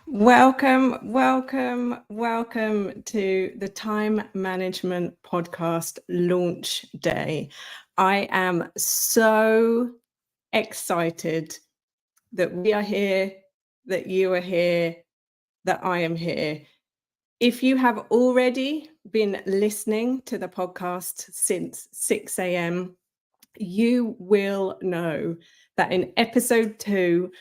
Welcome to the Time Management Podcast launch day. I am so excited that we are here, that you are here, that I am here. If you have already been listening to the podcast since 6 a.m., you will know that in episode 2,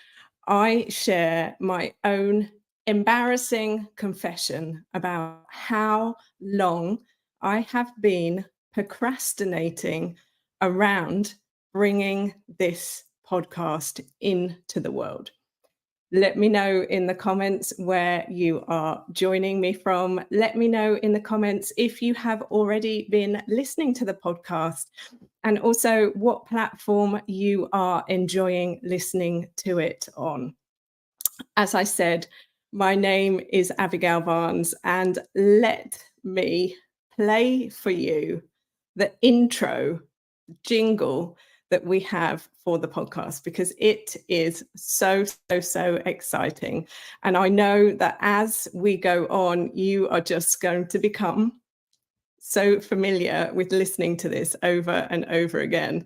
I share my own embarrassing confession about how long I have been procrastinating around bringing this podcast into the world. Let me know in the comments where you are joining me from. Let me know in the comments if you have already been listening to the podcast and also what platform you are enjoying listening to it on. As I said, my name is Abigail Barnes, and let me play for you the intro jingle that we have for the podcast, because it is so exciting. And I know that as we go on, you are just going to become so familiar with listening to this over and over again.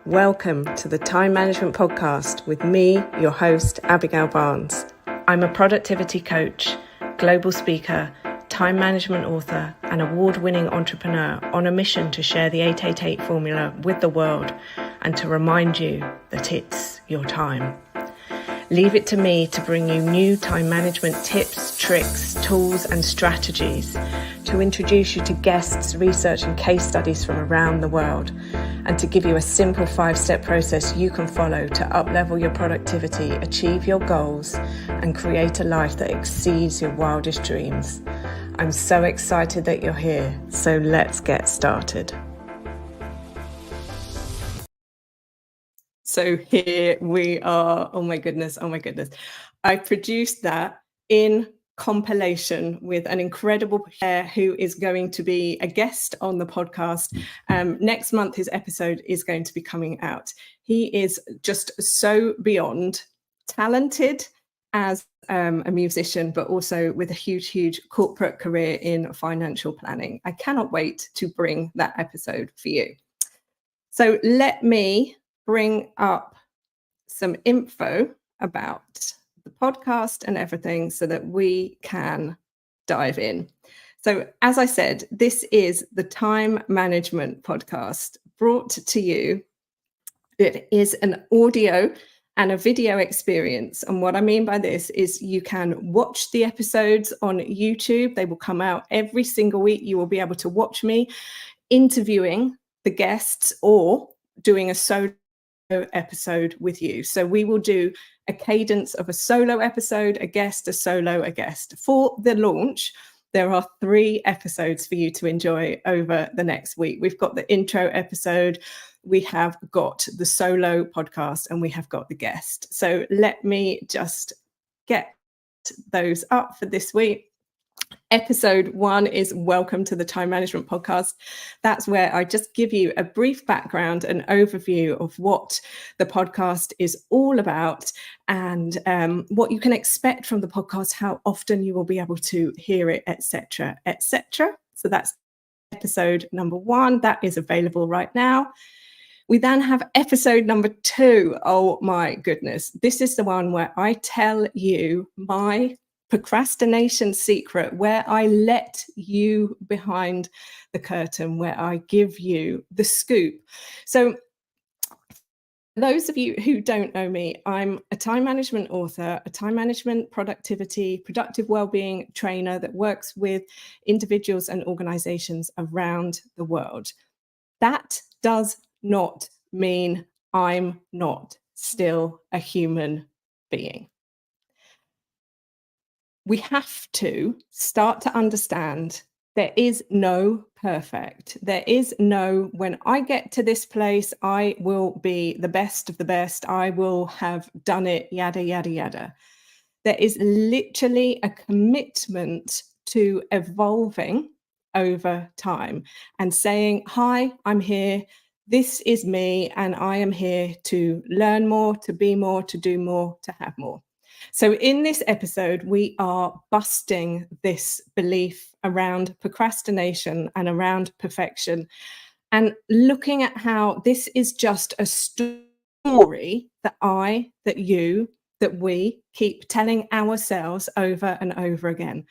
Welcome to the Time Management Podcast with me, your host, Abigail Barnes. I'm a productivity coach, global speaker, time management author, and award-winning entrepreneur on a mission to share the 888 formula with the world and to remind you that it's your time. Leave it to me to bring you new time management tips, tricks, tools, and strategies, to introduce you to guests, research, and case studies from around the world, and to give you a simple 5-step process you can follow to uplevel your productivity, achieve your goals, and create a life that exceeds your wildest dreams. I'm so excited that you're here, so let's get started. So here we are. Oh my goodness. I produced that in compilation with an incredible Hare who is going to be a guest on the podcast. Next month, his episode is going to be coming out. He is just so beyond talented as a musician, but also with a huge corporate career in financial planning. I cannot wait to bring that episode for you. So let me bring up some info about the podcast and everything so that we can dive in. So, as I said, this is the Time Management Podcast brought to you. It is an audio and a video experience. And what I mean by this is you can watch the episodes on YouTube. They will come out every single week. You will be able to watch me interviewing the guests or doing a solo episode with you. So we will do a cadence of a solo episode, a guest, a solo, a guest. For the launch, there are 3 episodes for you to enjoy over the next week. We've got the intro episode, we have got the solo podcast, and we have got the guest. So let me just get those up for this week. Episode 1 is Welcome to the Time Management Podcast. That's where I just give you a brief background and overview of what the podcast is all about and what you can expect from the podcast, how often you will be able to hear it, etc. So that's episode number 1. That is available right now. We then have episode number 2. Oh my goodness. This is the one where I tell you my procrastination secret, where I let you behind the curtain, where I give you the scoop. So those of you who don't know me, I'm a time management author, a time management productivity, productive well-being trainer that works with individuals and organizations around the world. That does not mean I'm not still a human being. We have to start to understand there is no perfect. There is no, when I get to this place, I will be the best of the best. I will have done it, yada, yada, yada. There is literally a commitment to evolving over time and saying, hi, I'm here. This is me, and I am here to learn more, to be more, to do more, to have more. So, in this episode, we are busting this belief around procrastination and around perfection, and looking at how this is just a story that you, that we keep telling ourselves over and over again.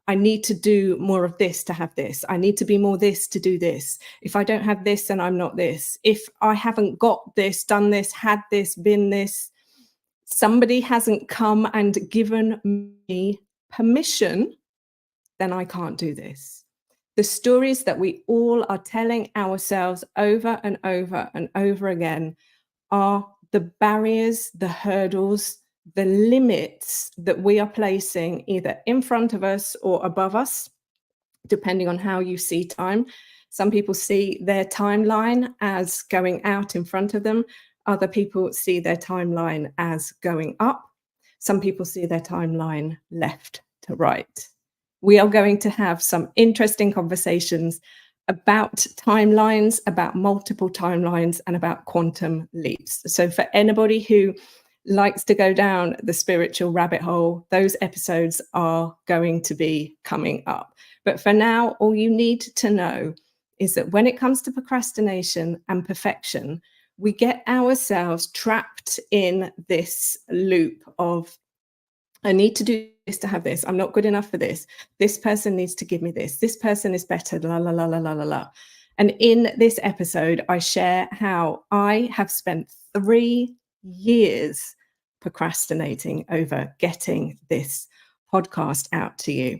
I need to do more of this to have this. I need to be more this to do this. If I don't have this, then I'm not this. If I haven't got this, done this, had this, been this, somebody hasn't come and given me permission, then I can't do this. The stories that we all are telling ourselves over and over and over again are the barriers, the hurdles, the limits that we are placing either in front of us or above us, depending on how you see time. Some people see their timeline as going out in front of them. Other people see their timeline as going up. Some people see their timeline left to right. We are going to have some interesting conversations about timelines, about multiple timelines, and about quantum leaps. So for anybody who likes to go down the spiritual rabbit hole, those episodes are going to be coming up. But for now, all you need to know is that when it comes to procrastination and perfection, we get ourselves trapped in this loop of, I need to do this to have this. I'm not good enough for this. This person needs to give me this. This person is better, la, la, la, la, la, la, la. And in this episode, I share how I have spent 3 years procrastinating over getting this podcast out to you.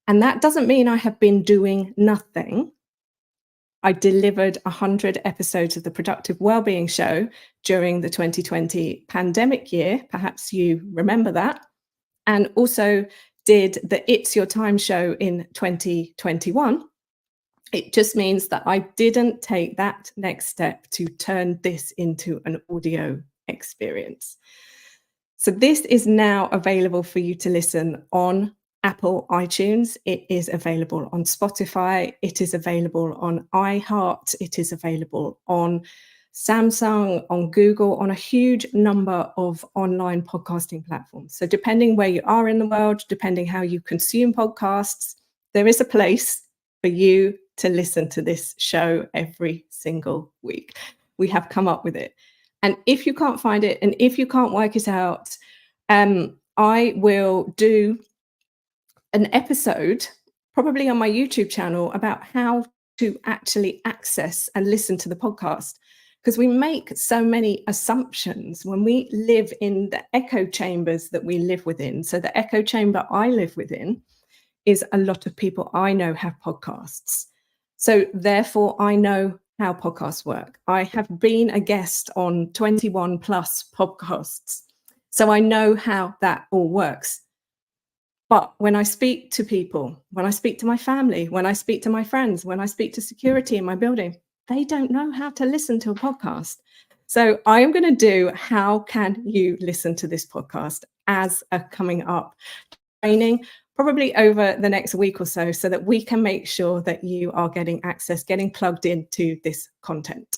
And that doesn't mean I have been doing nothing. I delivered 100 episodes of the Productive Wellbeing Show during the 2020 pandemic year. Perhaps you remember that. And also did the It's Your Time show in 2021. It just means that I didn't take that next step to turn this into an audio experience. So this is now available for you to listen on Apple iTunes. It is available on Spotify. It is available on iHeart. It is available on Samsung, on Google, on a huge number of online podcasting platforms. So depending where you are in the world, depending how you consume podcasts, there is a place for you to listen to this show every single week. We have come up with it. And if you can't find it, and if you can't work it out, I will do an episode, probably on my YouTube channel, about how to actually access and listen to the podcast. Because we make so many assumptions when we live in the echo chambers that we live within. So the echo chamber I live within is a lot of people I know have podcasts. So therefore, I know how podcasts work. I have been a guest on 21 plus podcasts. So I know how that all works. But when I speak to people, when I speak to my family, when I speak to my friends, when I speak to security in my building, they don't know how to listen to a podcast. So I am going to do how can you listen to this podcast as a coming up training, probably over the next week or so that we can make sure that you are getting access, getting plugged into this content.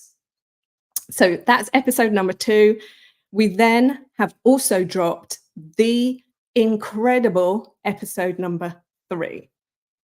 So that's episode number 2. We then have also dropped the incredible episode number 3.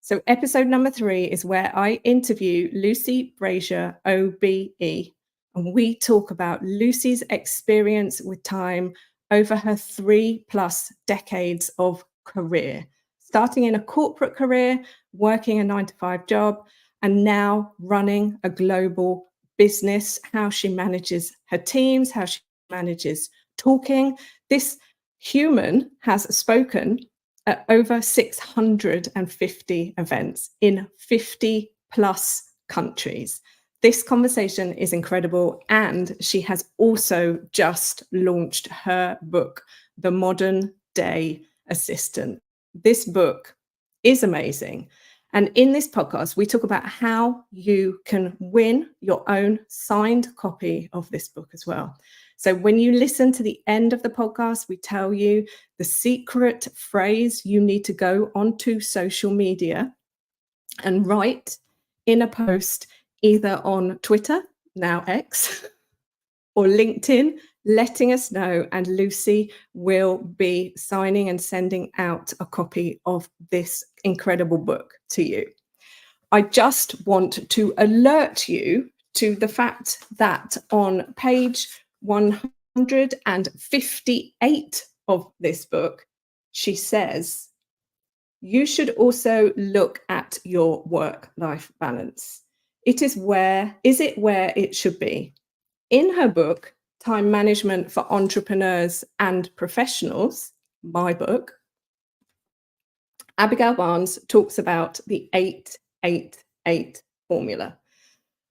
So episode number 3 is where I interview Lucy Brazier, OBE, and we talk about Lucy's experience with time over her 3+ decades of career, starting in a corporate career, working a 9-to-5 job, and now running a global business, how she manages her teams, how she manages talking. This human has spoken at over 650 events in 50+ countries. This conversation is incredible, and she has also just launched her book, The Modern Day Assistant. This book is amazing. And in this podcast, we talk about how you can win your own signed copy of this book as well. So when you listen to the end of the podcast, we tell you the secret phrase you need to go onto social media and write in a post, either on Twitter now X, or LinkedIn, letting us know, and Lucy will be signing and sending out a copy of this incredible book to you. I just want to alert you to the fact that on page 158 of this book, she says, you should also look at your work-life balance. Is it where it should be? In her book, Time Management for Entrepreneurs and Professionals, my book, Abigail Barnes talks about the 888 formula,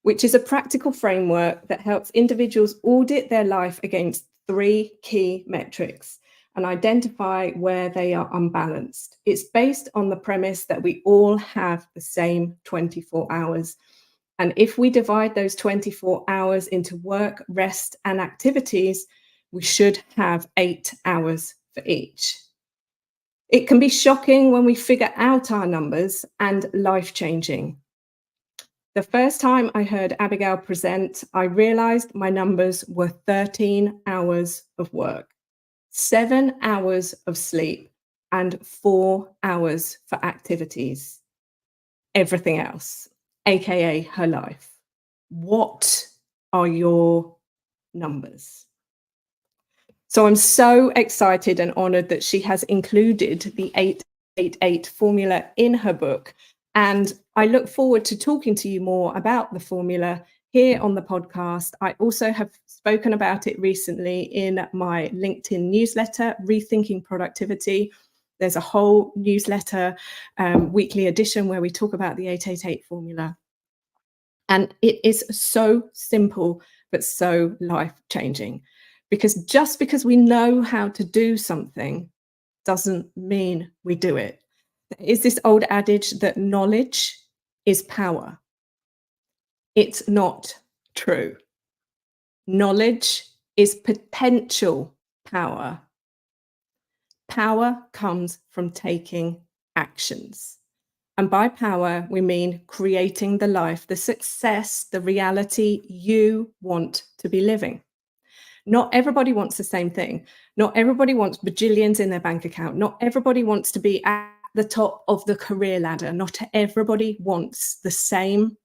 which is a practical framework that helps individuals audit their life against 3 key metrics and identify where they are unbalanced. It's based on the premise that we all have the same 24 hours. And if we divide those 24 hours into work, rest, and activities, we should have 8 hours for each. It can be shocking when we figure out our numbers, and life-changing. The first time I heard Abigail present, I realized my numbers were 13 hours of work, 7 hours of sleep, and 4 hours for activities. Everything else, AKA her life. What are your numbers? So I'm so excited and honored that she has included the 888 formula in her book. And I look forward to talking to you more about the formula here on the podcast. I also have spoken about it recently in my LinkedIn newsletter, Rethinking Productivity. There's a whole newsletter, weekly edition, where we talk about the 888 formula. And it is so simple, but so life-changing. Because just because we know how to do something doesn't mean we do it. There is this old adage that knowledge is power. It's not true. Knowledge is potential power. Power comes from taking actions. And by power, we mean creating the life, the success, the reality you want to be living. Not everybody wants the same thing. Not everybody wants bajillions in their bank account. Not everybody wants to be at the top of the career ladder. Not everybody wants the same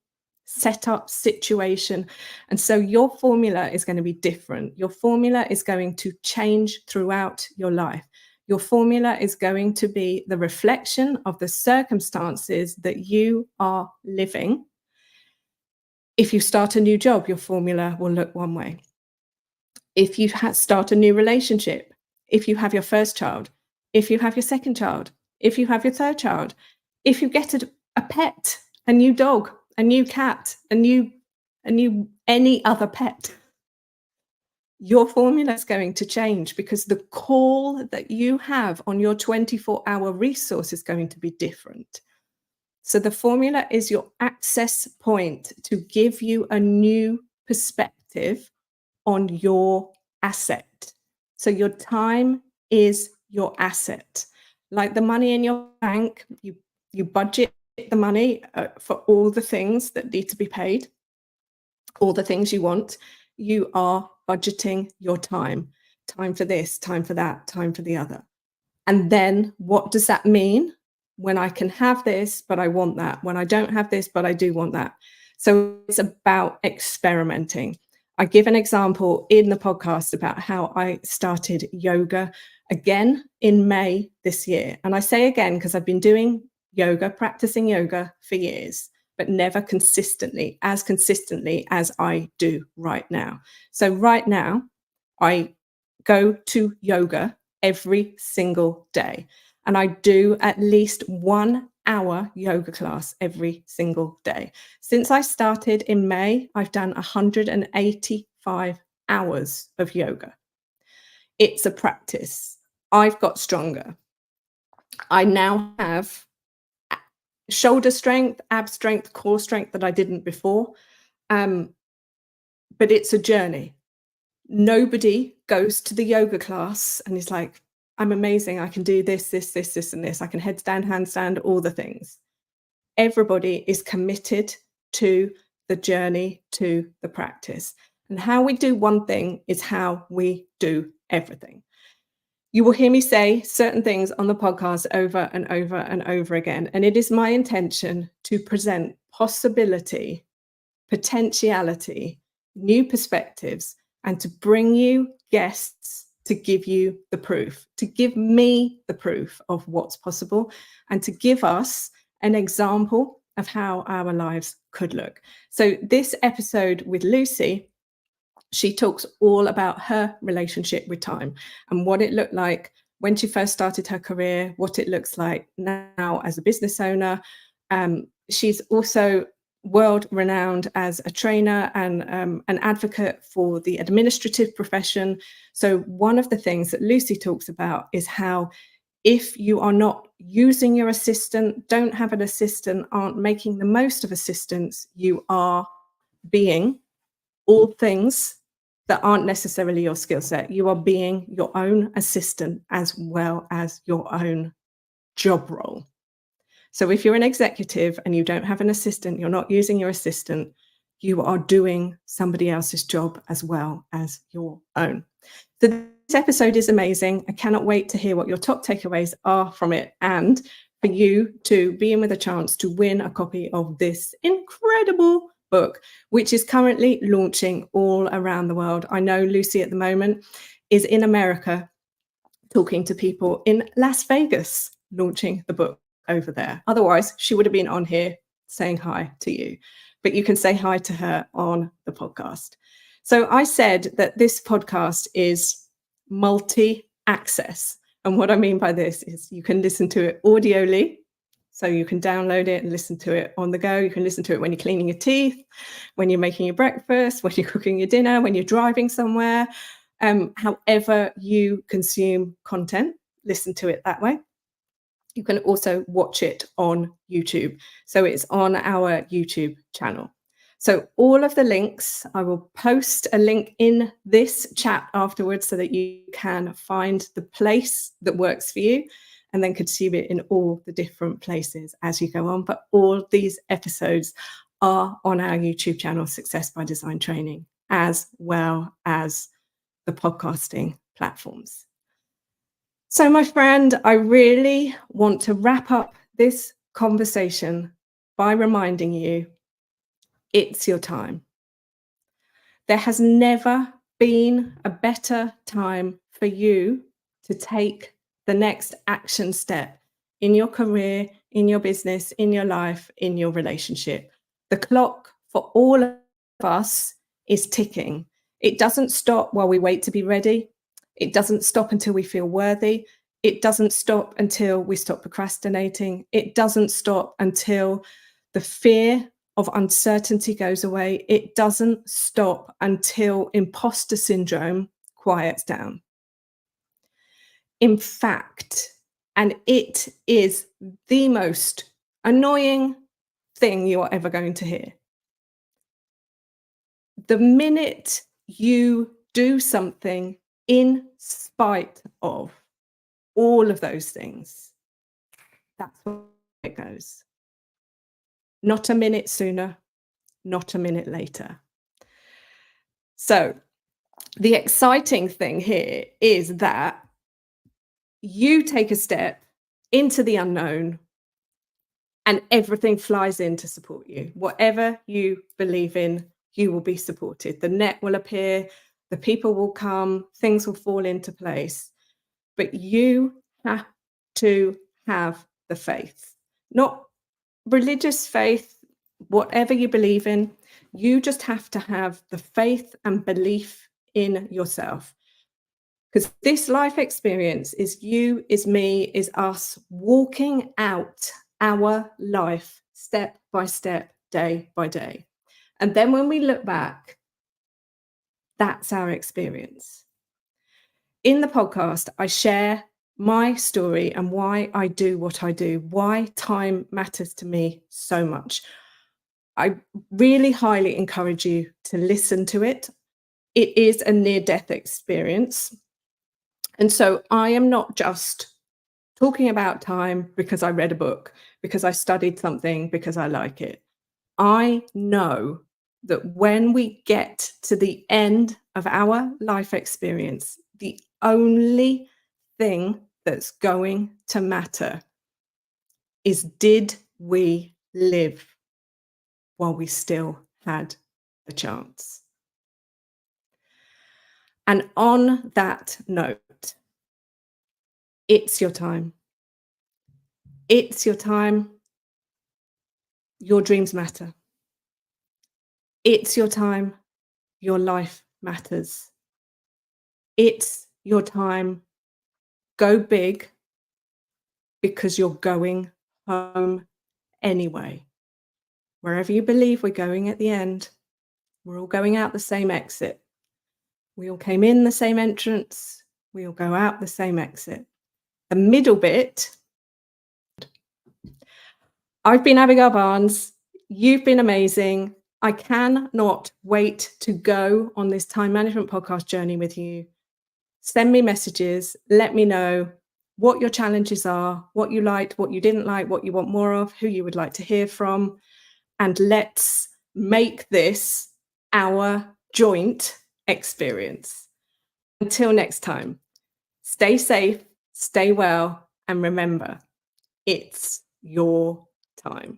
setup situation. And so your formula is going to be different. Your formula is going to change throughout your life. Your formula is going to be the reflection of the circumstances that you are living. If you start a new job, your formula will look one way. If you start a new relationship, if you have your first child, if you have your second child, if you have your third child, if you get a pet, a new dog, a new cat, any other pet, your formula is going to change, because the call that you have on your 24-hour resource is going to be different. So the formula is your access point to give you a new perspective on your asset. So your time is your asset. Like the money in your bank, you budget the money for all the things that need to be paid, all the things you want. You are budgeting your time for this, time for that, time for the other. And then what does that mean when I can have this, but I want that? When I don't have this, but I do want that? So it's about experimenting. I give an example in the podcast about how I started yoga again in May this year. And I say again because I've been doing yoga, practicing yoga for years, but never consistently as I do right now. So right now, I go to yoga every single day. And I do at least 1 hour yoga class every single day. Since I started in May, I've done 185 hours of yoga. It's a practice. I've got stronger. I now have shoulder strength, ab strength, core strength that I didn't before. But it's a journey. Nobody goes to the yoga class and is like, I'm amazing. I can do this, and this. I can headstand, handstand, all the things. Everybody is committed to the journey to the practice. And how we do one thing is how we do everything. You will hear me say certain things on the podcast over and over and over again. And it is my intention to present possibility, potentiality, new perspectives, and to bring you guests to give you the proof, to give me the proof of what's possible, and to give us an example of how our lives could look. So this episode with Lucy, she talks all about her relationship with time and what it looked like when she first started her career, what it looks like now as a business owner. She's also world renowned as a trainer and an advocate for the administrative profession. So one of the things that Lucy talks about is how if you are not using your assistant, don't have an assistant, aren't making the most of assistants, you are being all things that aren't necessarily your skill set. You are being your own assistant as well as your own job role. So if you're an executive and you don't have an assistant, you're not using your assistant, you are doing somebody else's job as well as your own. So this episode is amazing. I cannot wait to hear what your top takeaways are from it, and for you to be in with a chance to win a copy of this incredible book, which is currently launching all around the world. I know Lucy at the moment is in America talking to people in Las Vegas, launching the book over there. Otherwise, she would have been on here saying hi to you, but you can say hi to her on the podcast. So I said that this podcast is multi-access. And what I mean by this is you can listen to it audioly. So you can download it and listen to it on the go. You can listen to it when you're cleaning your teeth, when you're making your breakfast, when you're cooking your dinner, when you're driving somewhere. However you consume content, listen to it that way. You can also watch it on YouTube. So it's on our YouTube channel. So all of the links, I will post a link in this chat afterwards so that you can find the place that works for you and then consume it in all the different places as you go on. But all these episodes are on our YouTube channel, Success by Design Training, as well as the podcasting platforms. So, my friend, I really want to wrap up this conversation by reminding you it's your time. There has never been a better time for you to take the next action step in your career, in your business, in your life, in your relationship. The clock for all of us is ticking. It doesn't stop while we wait to be ready. It doesn't stop until we feel worthy. It doesn't stop until we stop procrastinating. It doesn't stop until the fear of uncertainty goes away. It doesn't stop until imposter syndrome quiets down. In fact, and it is the most annoying thing you are ever going to hear. The minute you do something in spite of all of those things, that's where it goes. Not a minute sooner, not a minute later. So the exciting thing here is that you take a step into the unknown and everything flies in to support you. Whatever you believe in, you will be supported. The net will appear, the people will come, things will fall into place. But you have to have the faith, not religious faith, whatever you believe in. You just have to have the faith and belief in yourself. Because this life experience is you, is me, is us walking out our life step by step, day by day. And then when we look back, that's our experience. In the podcast, I share my story and why I do what I do, why time matters to me so much. I really highly encourage you to listen to it. It is a near-death experience. And so I am not just talking about time because I read a book, because I studied something, because I like it. I know that when we get to the end of our life experience, the only thing that's going to matter is, did we live while we still had the chance? And on that note, it's your time. It's your time. Your dreams matter. It's your time. Your life matters. It's your time. Go big, because you're going home anyway. Wherever you believe we're going at the end, we're all going out the same exit. We all came in the same entrance. We all go out the same exit. The middle bit. I've been Abigail Barnes. You've been amazing. I cannot wait to go on this time management podcast journey with you. Send me messages. Let me know what your challenges are, what you liked, what you didn't like, what you want more of, who you would like to hear from. And let's make this our joint experience. Until next time, stay safe, stay well, and remember, it's your time.